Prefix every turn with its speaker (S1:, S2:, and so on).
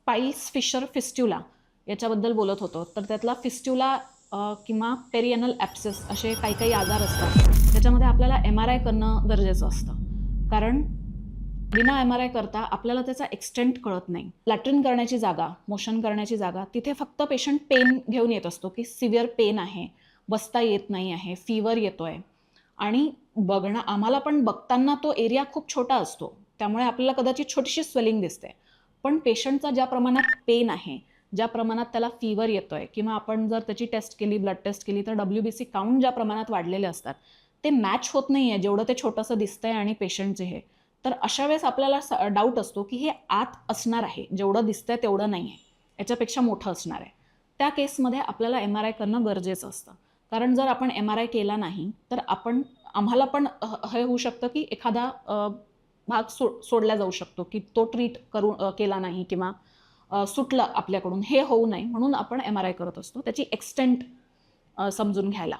S1: Piles fissure फिस्ट्युला याच्याबद्दल बोलत होतो. तर त्यातला फिस्ट्युला किंवा पेरियनल ॲप्सिस असे काही काही आजार असतात. त्याच्यामध्ये आपल्याला MRI करणं गरजेचं असतं. कारण बिना MRI करता आपल्याला त्याचा एक्सटेंट कळत नाही. लॅट्रिन करण्याची जागा, मोशन करण्याची जागा, तिथे फक्त पेशंट पेन घेऊन येत असतो की सिव्हिअर पेन आहे, बसता येत नाही आहे, फीवर येतोय आणि आम्हाला पण बघताना तो एरिया खूप छोटा असतो. त्यामुळे आपल्याला कदाचित छोटीशी स्वेलिंग दिसते. पण पेशंटचा ज्या प्रमाणात पेन आहे, ज्या प्रमाणात त्याला फीवर येतोय किंवा आपण जर त्याची टेस्ट केली, ब्लड टेस्ट केली, तर WBC काउंट ज्या प्रमाणात वाढलेले असतात, ते मॅच होत नाहीये जेवढं ते छोटंसं दिसतंय आणि पेशंटचे हे. तर अशा वेळेस आपल्याला डाऊट असतो की हे आत असणार आहे, जेवढं दिसतंय तेवढं नाही आहे, याच्यापेक्षा मोठं असणार आहे. त्या केसमध्ये आपल्याला MRI करणं गरजेचं असतं. कारण जर आपण MRI केला नाही तर आम्हाला पण हे होऊ शकतं की एखादा भाग सोडला जाऊ शकतो की तो ट्रीट केला नाही किंवा सुटलं आपल्याकडून, हे होऊ नये म्हणून आपण MRI करत असतो त्याची एक्सटेंट समजून घ्यायला.